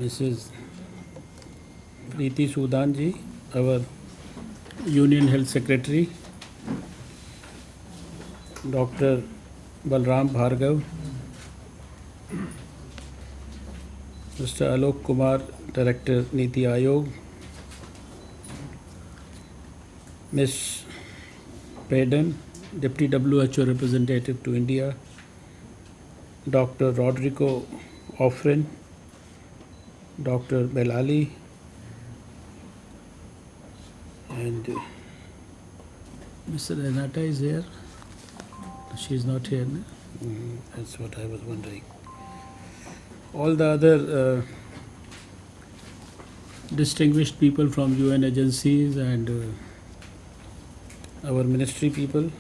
Mrs. Preeti Sudan ji, our Union Health Secretary, Dr. Balram Bhargav, Mr. Alok Kumar, Director Niti Aayog, Ms. Payden, Deputy WHO Representative to India, Dr. Rodrigo Offren, Dr. Belali, and Mr. Renata is here. She is not here. No? That's what I was wondering. All the other distinguished people from UN agencies and our ministry people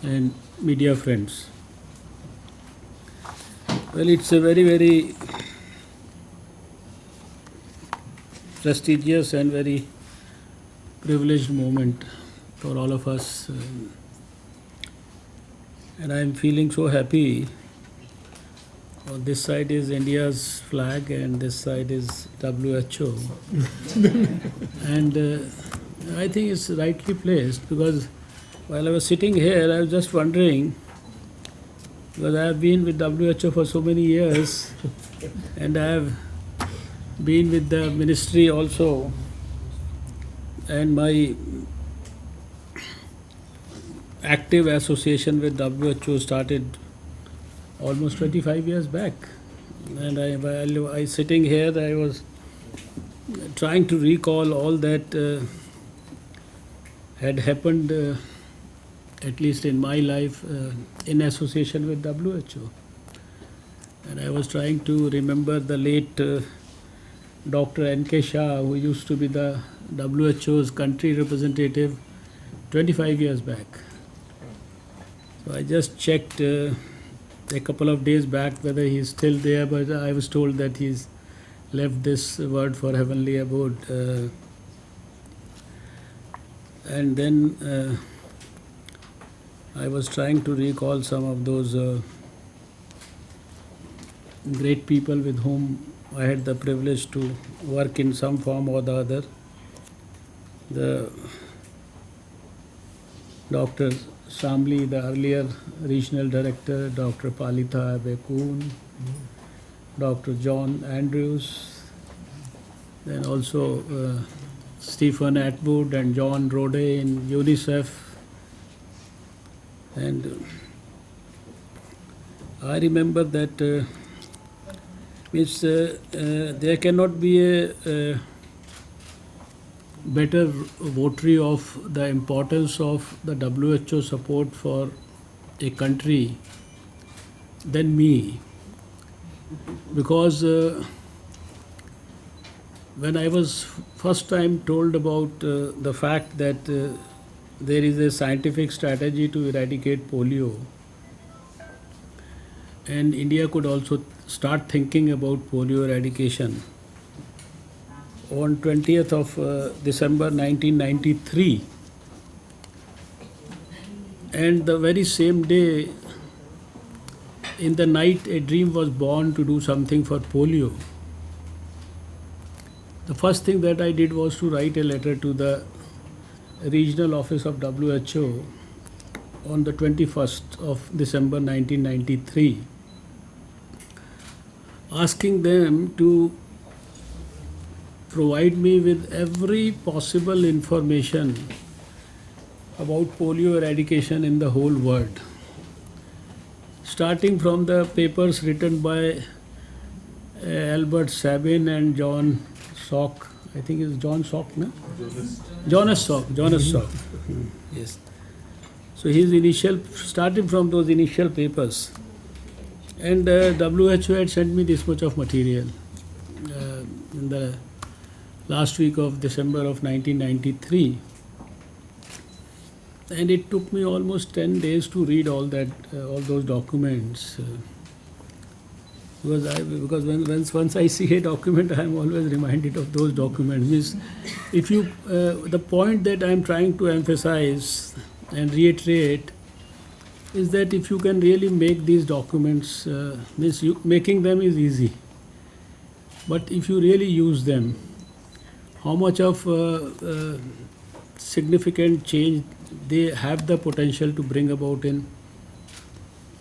and media friends. Well, it's a very, very prestigious and very privileged moment for all of us. And I am feeling so happy. On this side is India's flag and this side is WHO. And I think it's rightly placed because while I was sitting here, I was just wondering, because I have been with WHO for so many years and I have been with the ministry also, and my active association with WHO started almost 25 years back. And while I sitting here, I was trying to recall all that had happened, at least in my life, in association with WHO. And I was trying to remember the late Dr. N.K. Shah, who used to be the WHO's country representative 25 years back. So I just checked a couple of days back whether he's still there, but I was told that he's left this world for heavenly abode. And then I was trying to recall some of those great people with whom I had the privilege to work in some form or the other. The Dr. Shamli, the earlier regional director, Dr. Palitha Bekun, Dr. John Andrews, then also Stephen Atwood and John Rode in UNICEF. And I remember that there cannot be a better votary of the importance of the WHO support for a country than me, because when I was first time told about the fact that there is a scientific strategy to eradicate polio and India could also start thinking about polio eradication, on 20th of December 1993, and the very same day, in the night, a dream was born to do something for polio. The first thing that I did was to write a letter to the regional office of WHO on the 21st of December 1993, asking them to provide me with every possible information about polio eradication in the whole world, starting from the papers written by Albert Sabin and John Salk. I think it's John Salk, no? Jonas Salk. Yes. So starting from those initial papers, and WHO had sent me this much of material in the last week of December of 1993, and it took me almost 10 days to read all those documents, because once I see a document, I am always reminded of those documents. If you the point that I am trying to emphasize and reiterate is that if you can really make these documents, making them is easy. But if you really use them, how much of significant change they have the potential to bring about in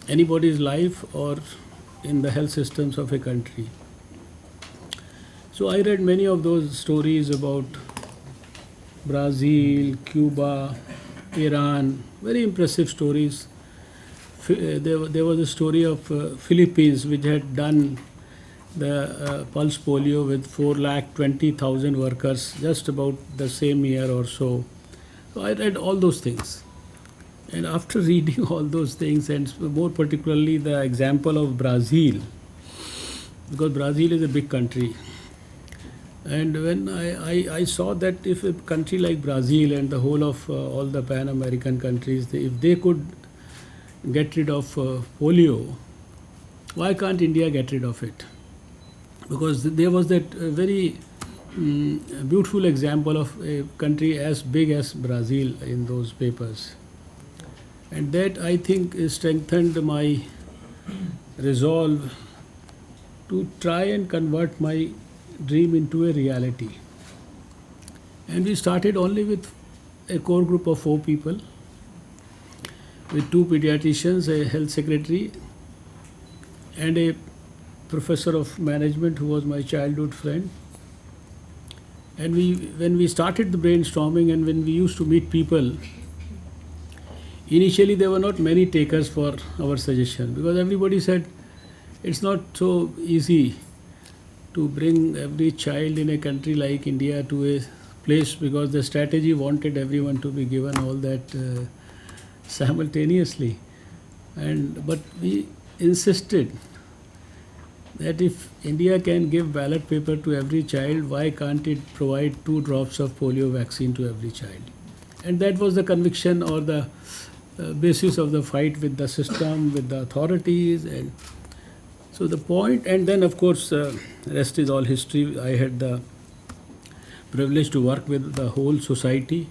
anybody's life or in the health systems of a country. So I read many of those stories about Brazil, Cuba, Iran, very impressive stories. There was a story of Philippines which had done the pulse polio with 4,20,000 workers just about the same year or so. So I read all those things. And after reading all those things, and more particularly the example of Brazil, because Brazil is a big country, and when I saw that if a country like Brazil and the whole of all the Pan American countries, if they could get rid of polio, why can't India get rid of it? Because there was that very beautiful example of a country as big as Brazil in those papers. And that, I think, strengthened my resolve to try and convert my dream into a reality. And we started only with a core group of 4 people, with 2 pediatricians, a health secretary, and a professor of management who was my childhood friend. And when we started the brainstorming and when we used to meet people, initially there were not many takers for our suggestion, because everybody said it's not so easy to bring every child in a country like India to a place, because the strategy wanted everyone to be given all that simultaneously. But we insisted that if India can give ballot paper to every child, why can't it provide 2 drops of polio vaccine to every child? And that was the conviction or the basis of the fight with the system, with the authorities. And so the point, and then of course rest is all history. I had the privilege to work with the whole society.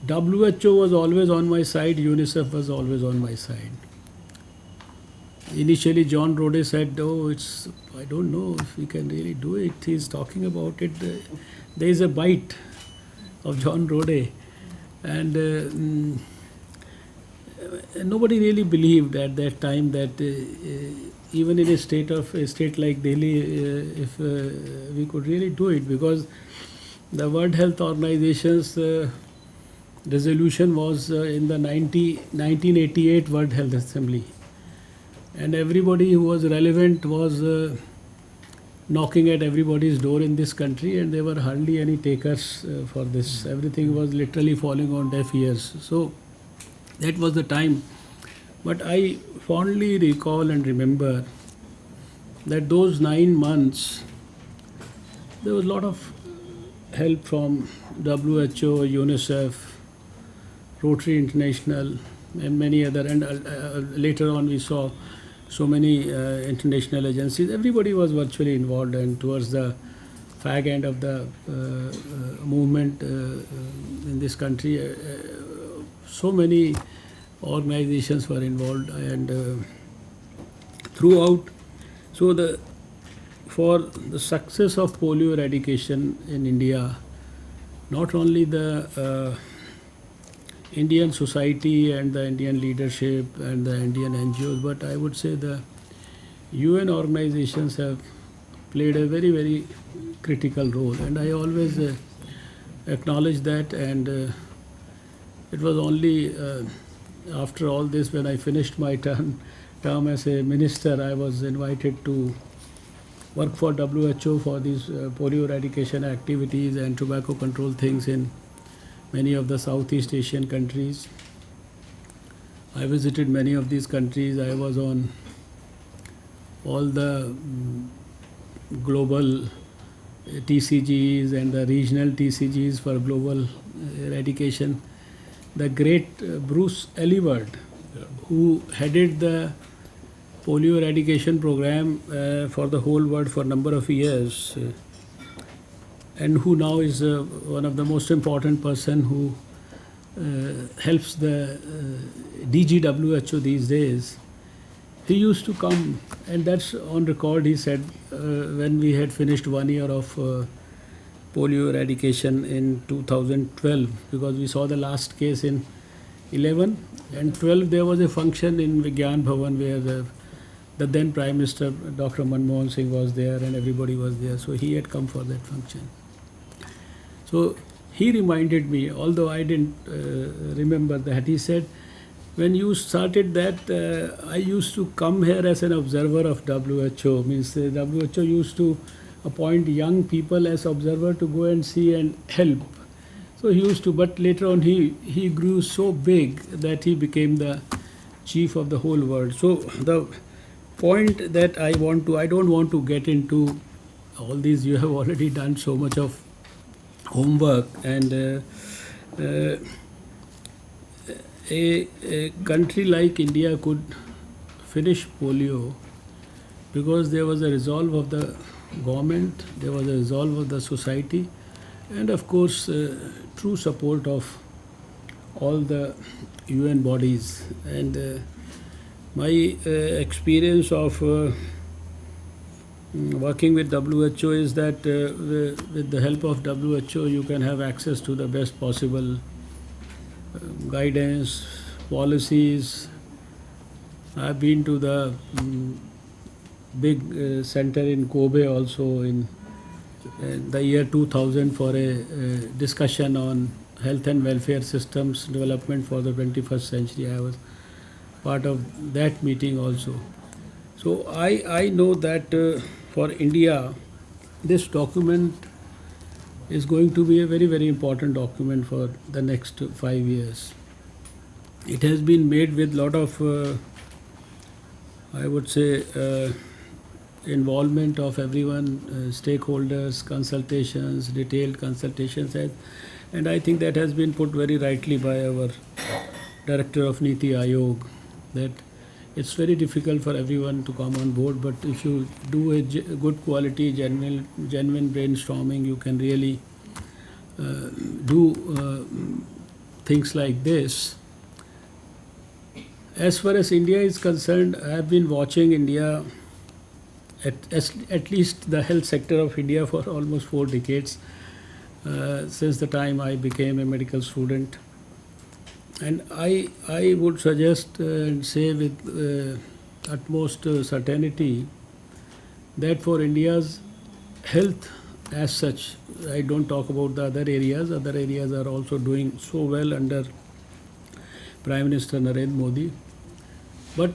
WHO was always on my side, UNICEF was always on my side. Initially John Rode said, oh, I don't know if we can really do it. He's talking about it. There is a bite of John Rode. And nobody really believed at that time that even in a state like Delhi, if we could really do it, because the World Health Organization's resolution was in the 1988 World Health Assembly, and everybody who was relevant was knocking at everybody's door in this country, and there were hardly any takers for this. Everything was literally falling on deaf ears. So that was the time. But I fondly recall and remember that those 9 months, there was a lot of help from WHO, UNICEF, Rotary International, and many other. And later on we saw so many international agencies. Everybody was virtually involved, and towards the fag end of the movement in this country, so many organizations were involved, and throughout. So for the success of polio eradication in India, not only the Indian society and the Indian leadership and the Indian NGOs, but I would say the UN organizations have played a very, very critical role, and I always acknowledge that. And it was only after all this, when I finished my term as a minister, I was invited to work for WHO for these polio eradication activities and tobacco control things in many of the Southeast Asian countries. I visited many of these countries. I was on all the global TCGs and the regional TCGs for global eradication. The great Bruce Ellyward, who headed the polio eradication program for the whole world for a number of years, and who now is one of the most important person who helps the DGWHO these days, he used to come, and that's on record. He said when we had finished 1 year of polio eradication in 2012, because we saw the last case in 11 and 12. There was a function in Vigyan Bhavan where the then Prime Minister Dr. Manmohan Singh was there and everybody was there. So he had come for that function. So he reminded me, although I didn't remember that, he said, when you started that, I used to come here as an observer of WHO. Means the WHO used to appoint young people as observer to go and see and help. So he used to, but later on he grew so big that he became the chief of the whole world. So the point that I don't want to get into all these. You have already done so much of homework, and a country like India could finish polio because there was a resolve of the government, there was a resolve of the society, and of course true support of all the UN bodies. And my experience of working with WHO is that with the help of WHO you can have access to the best possible guidance, policies. I've been to the big center in Kobe also in the year 2000 for a discussion on health and welfare systems development for the 21st century. I was part of that meeting also. So I know that for India, this document is going to be a very, very important document for the next 5 years. It has been made with lot of, I would say, involvement of everyone, stakeholders, consultations, detailed consultations, and I think that has been put very rightly by our Director of Niti Aayog, that it's very difficult for everyone to come on board, but if you do a good quality, genuine brainstorming, you can really do things like this. As far as India is concerned, I have been watching India, at least the health sector of India, for almost 4 decades, since the time I became a medical student. And I would suggest and say with utmost certainty that for India's health as such, I don't talk about the other areas. Other areas are also doing so well under Prime Minister Narendra Modi. But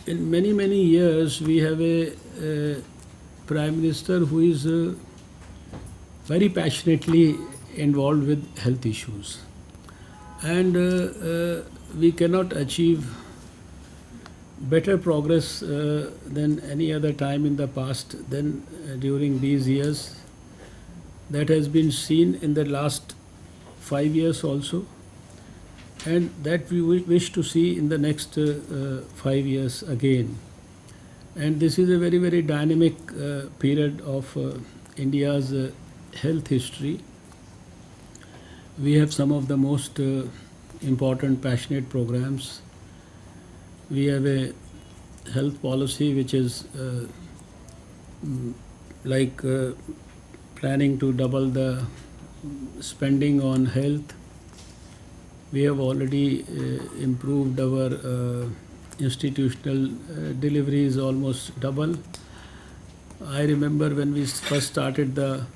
in many, many years, we have a Prime Minister who is very passionately involved with health issues. And we cannot achieve better progress than any other time in the past than during these years. That has been seen in the last 5 years also, and that we wish to see in the next 5 years again. And this is a very, very dynamic period of India's health history. We have some of the most important, passionate programs. We have a health policy which is like planning to double the spending on health. We have already improved our institutional deliveries almost double. I remember when we first started the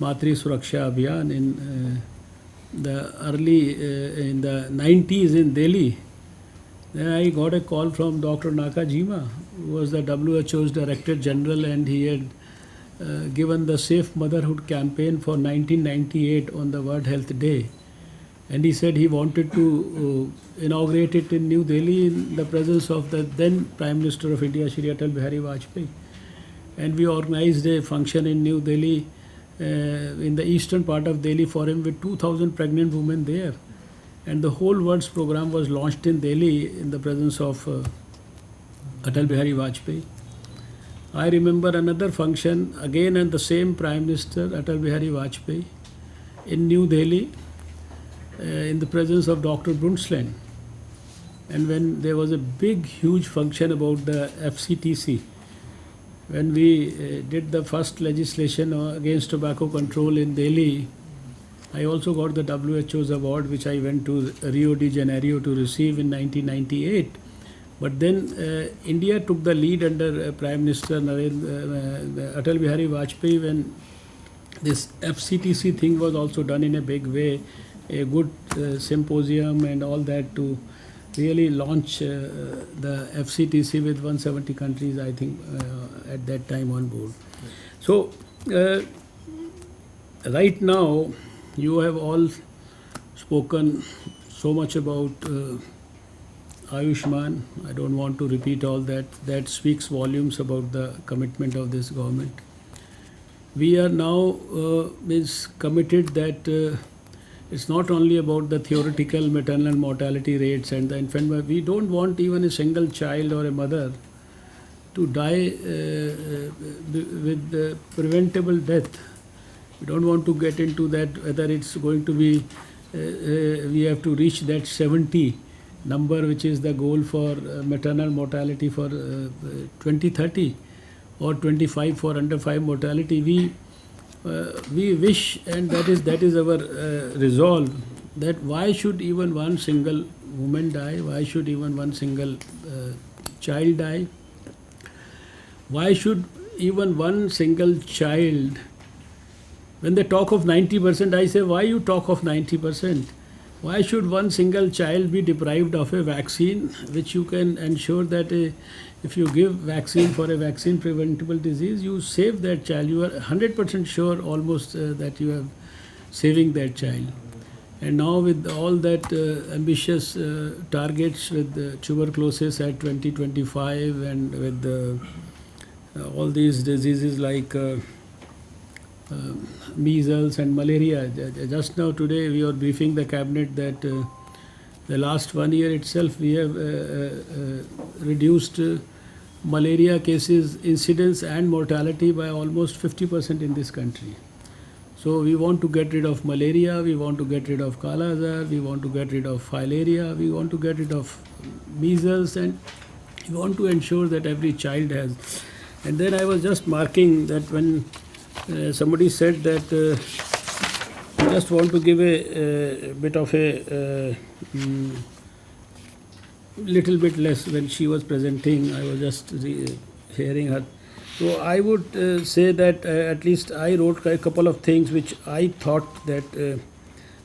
Matri Suraksha Abhiyan in the early in the 90s in Delhi. Then I got a call from Dr. Nakajima, who was the WHO's Director General, and he had given the Safe Motherhood campaign for 1998 on the World Health Day. And he said he wanted to inaugurate it in New Delhi in the presence of the then Prime Minister of India, Shri Atal Bihari Vajpayee. And we organized a function in New Delhi, in the eastern part of Delhi, for him, with 2,000 pregnant women there. And the whole world's program was launched in Delhi in the presence of Atal Bihari Vajpayee. I remember another function again, and the same Prime Minister Atal Bihari Vajpayee in New Delhi in the presence of Dr. Brundtland. and when there was a big, huge function about the FCTC, when we did the first legislation against tobacco control in Delhi, I also got the WHO's award, which I went to Rio de Janeiro to receive in 1998. But then India took the lead under Prime Minister Atal Bihari Vajpayee when this FCTC thing was also done in a big way, a good symposium and all that to really launch the FCTC with 170 countries, I think, at that time on board. So right now, you have all spoken so much about Ayushman. I don't want to repeat all that. That speaks volumes about the commitment of this government. We are now is committed that it's not only about the theoretical maternal mortality rates and the infant. We don't want even a single child or a mother to die with preventable death. We don't want to get into that whether it's going to be we have to reach that 70 number, which is the goal for maternal mortality for 2030, or 25 for under 5 mortality. We wish, and that is our resolve, that why should even one single woman die? Why should even one single child die? Why should even one single child? When they talk of 90%, I say, why you talk of 90%? Why should one single child be deprived of a vaccine, which you can ensure that if you give vaccine for a vaccine preventable disease, you save that child. You are 100% sure almost that you are saving that child. And now with all that ambitious targets with tuberculosis at 2025 and with all these diseases like measles and malaria. Just now today we are briefing the cabinet that the last 1 year itself we have reduced malaria cases, incidence and mortality by almost 50% in this country. So we want to get rid of malaria, we want to get rid of Kala Azar, we want to get rid of filaria, we want to get rid of measles, and we want to ensure that every child has. And then I was just marking that when somebody said that I just want to give a bit of a little bit less when she was presenting. I was just hearing her. So I would say that at least I wrote a couple of things which I thought that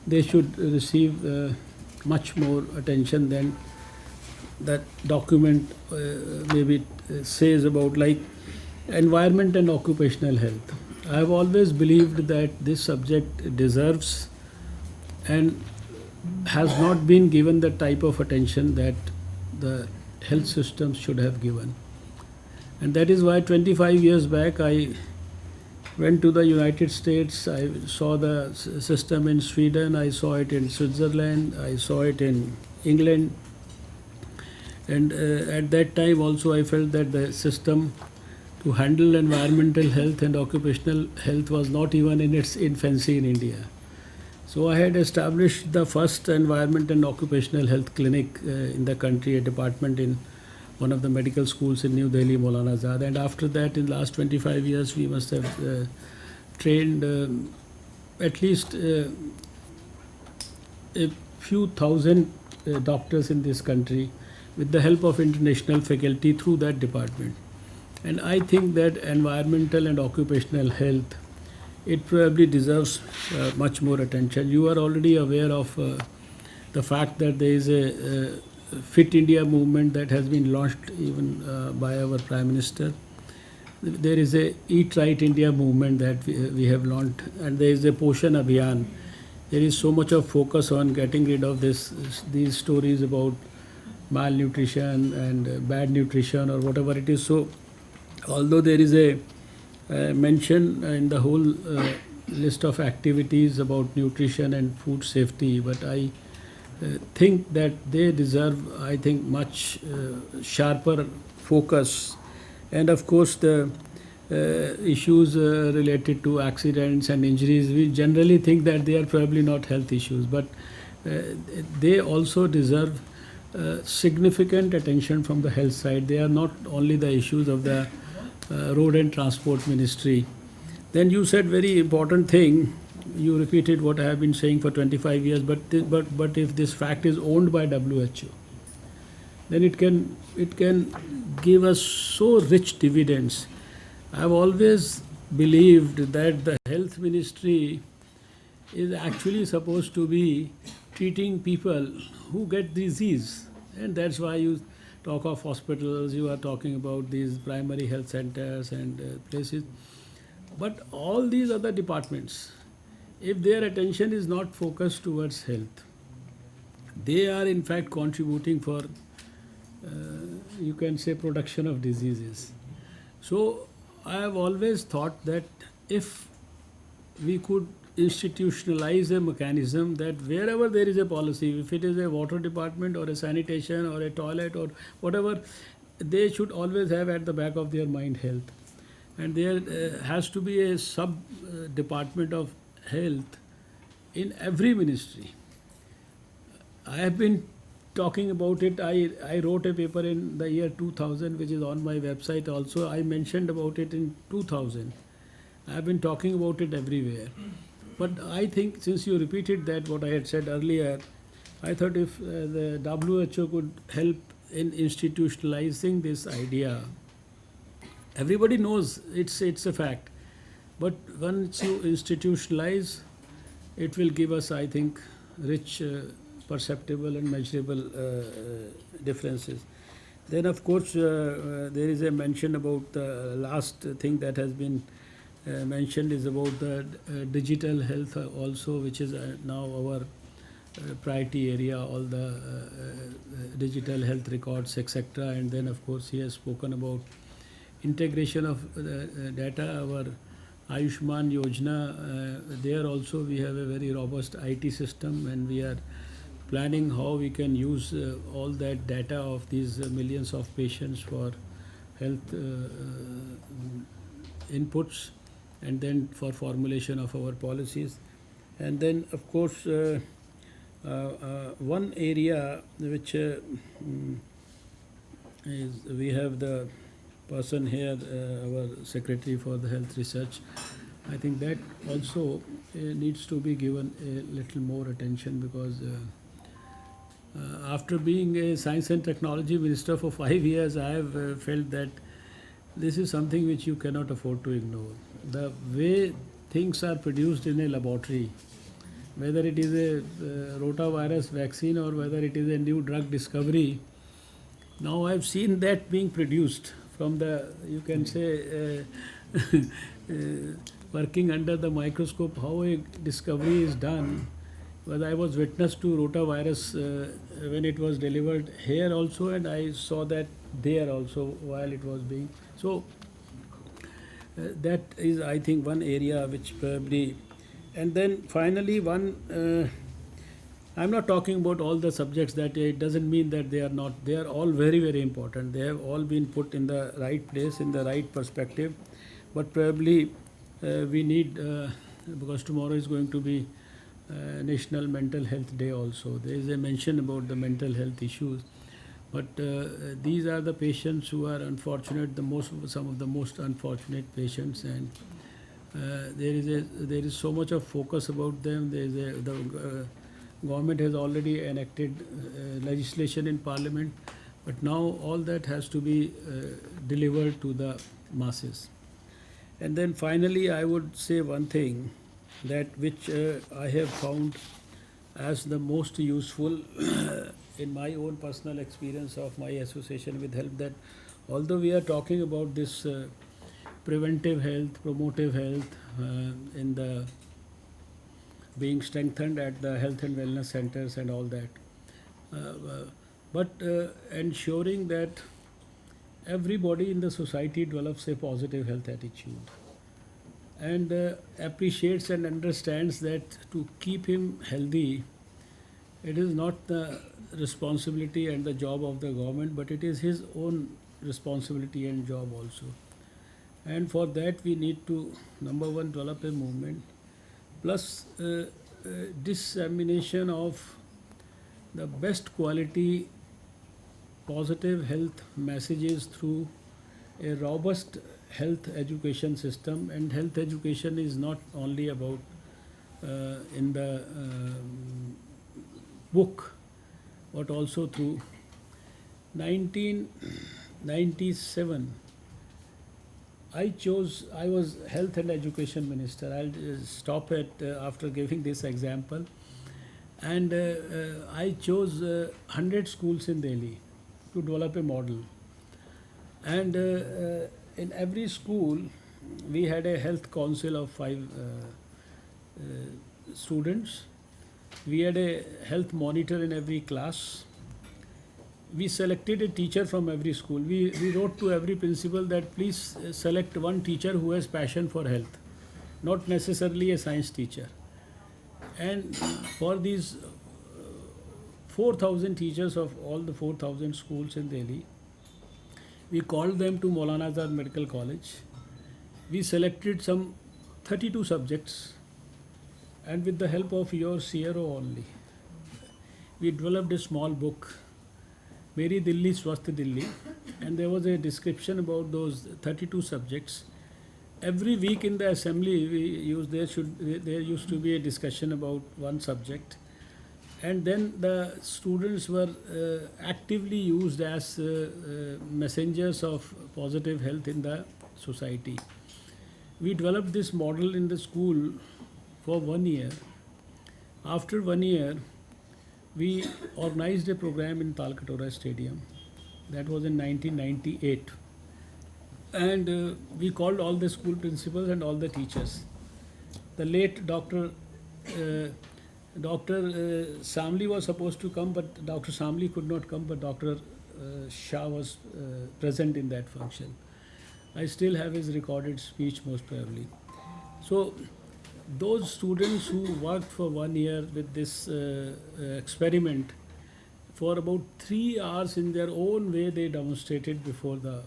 they should receive much more attention than that document maybe says about, like environment and occupational health. I have always believed that this subject deserves and has not been given the type of attention that the health systems should have given. And that is why 25 years back I went to the United States. I saw the system in Sweden, I saw it in Switzerland, I saw it in England. And at that time also I felt that the system to handle environmental health and occupational health was not even in its infancy in India. So I had established the first environment and occupational health clinic in the country, a department in one of the medical schools in New Delhi, Maulana Azad. And after that, in the last 25 years, we must have trained at least a few thousand doctors in this country with the help of international faculty through that department. And I think that environmental and occupational health, it probably deserves much more attention. You are already aware of the fact that there is a Fit India movement that has been launched even by our Prime Minister. There is a Eat Right India movement that we have launched, and there is a Poshan Abhiyan. There is so much of focus on getting rid of these stories about malnutrition and bad nutrition or whatever it is. So although there is a mention in the whole list of activities about nutrition and food safety, but I think that they deserve, I think, much sharper focus. And of course the issues related to accidents and injuries, we generally think that they are probably not health issues, but they also deserve significant attention from the health side. They are not only the issues of the road and transport ministry. Then you said very important thing. You repeated what I have been saying for 25 years. But if this fact is owned by WHO, then it can give us so rich dividends. I've always believed that the health ministry is actually supposed to be treating people who get disease, and that's why you talk of hospitals, you are talking about these primary health centers and places. But all these other departments, if their attention is not focused towards health, they are in fact contributing for you can say production of diseases. So I have always thought that if we could institutionalize a mechanism that wherever there is a policy, if it is a water department or a sanitation or a toilet or whatever, they should always have at the back of their mind health. And there has to be a sub department of health in every ministry. I have been talking about it. I wrote a paper in the year 2000, which is on my website also. I mentioned about it in 2000. I have been talking about it everywhere. But I think since you repeated that, what I had said earlier, I thought if the WHO could help in institutionalizing this idea. Everybody knows it's a fact. But once you institutionalize, it will give us, I think, rich, perceptible and measurable differences. Then, of course, there is a mention about the last thing that has been mentioned is about the digital health also, which is now our priority area, all the digital health records, etc. And then, of course, he has spoken about integration of data, our Ayushman Yojana. There also we have a very robust IT system, and we are planning how we can use all that data of these millions of patients for health inputs, and then for formulation of our policies. And then, of course, one area which is we have the person here, our secretary for the health research. I think that also needs to be given a little more attention, because after being a science and technology minister for 5 years, I have felt that this is something which you cannot afford to ignore. The way things are produced in a laboratory, whether it is a rotavirus vaccine or whether it is a new drug discovery, now I've seen that being produced from the, you can say, working under the microscope, how a discovery is done. But I was witness to rotavirus when it was delivered here also, and I saw that there also while it was being. So that is, I think, one area which probably. And then finally, one. I'm not talking about all the subjects, that it doesn't mean that they are not. They are all very, very important. They have all been put in the right place, in the right perspective. But probably we need, because tomorrow is going to be National Mental Health Day also. There is a mention about the mental health issues. But these are the patients who are unfortunate, some of the most unfortunate patients, and there is so much of focus about them. The government has already enacted legislation in parliament, but now all that has to be delivered to the masses. And then finally, I would say one thing that which I have found as the most useful in my own personal experience of my association with health, that although we are talking about this preventive health, promotive health in the being strengthened at the health and wellness centers and all that, but ensuring that everybody in the society develops a positive health attitude and appreciates and understands that to keep him healthy, it is not the responsibility and the job of the government, but it is his own responsibility and job also. And for that we need to, number one, develop a movement, plus dissemination of the best quality positive health messages through a robust health education system. And health education is not only about in the book, but also through 1997. I was health and education minister. I'll stop it after giving this example. And I chose 100 schools in Delhi to develop a model. And in every school, we had a health council of 5 students. We had a health monitor in every class. We selected a teacher from every school. We wrote to every principal that please select one teacher who has passion for health, not necessarily a science teacher. And for these 4,000 teachers of all the 4,000 schools in Delhi, we called them to Maulana Azad Medical College. We selected some 32 subjects, and with the help of your CRO only, we developed a small book, Meri Dilli Swasth Dilli, and there was a description about those 32 subjects. Every week in the assembly, there used to be a discussion about one subject, and then the students were actively used as messengers of positive health in the society. We developed this model in the school for 1 year. After 1 year, we organized a program in Talkatora Stadium. That was in 1998. And we called all the school principals and all the teachers. The late Dr. Samli was supposed to come, but Dr. Samli could not come, but Dr. Shah was present in that function. I still have his recorded speech most probably. So those students who worked for 1 year with this experiment, for about 3 hours in their own way, they demonstrated before the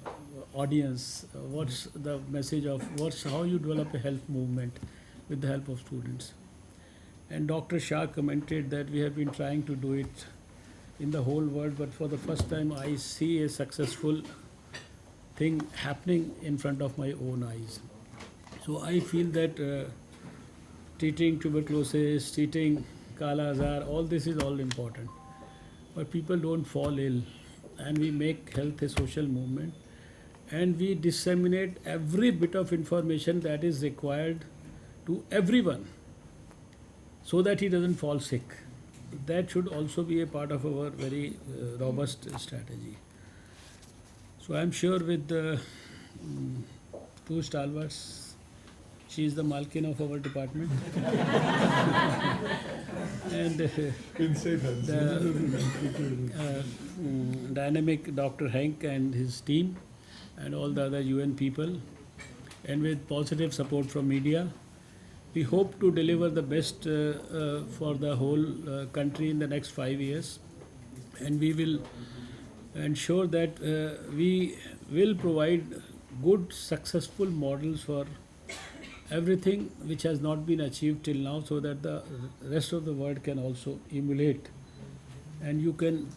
audience what's the message of how you develop a health movement with the help of students. And Dr. Shah commented that we have been trying to do it in the whole world, but for the first time I see a successful thing happening in front of my own eyes. So I feel that treating tuberculosis, treating Kala Azar, all this is all important. But people don't fall ill, and we make health a social movement, and we disseminate every bit of information that is required to everyone so that he doesn't fall sick. That should also be a part of our very robust strategy. So I'm sure with the two stalwarts, she is the Malkin of our department. And the dynamic Dr. Henk and his team and all the other UN people, and with positive support from media, we hope to deliver the best for the whole country in the next 5 years. And we will ensure that we will provide good, successful models for everything which has not been achieved till now, so that the rest of the world can also emulate. And you can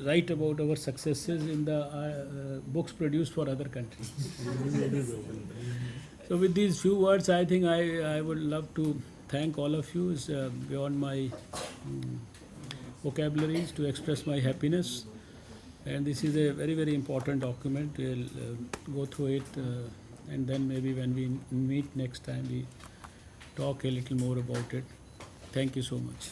write about our successes in the books produced for other countries. So with these few words, I think I would love to thank all of you. It's beyond my vocabularies to express my happiness. And this is a very, very important document. We'll go through it, and then maybe when we meet next time, we talk a little more about it. Thank you so much.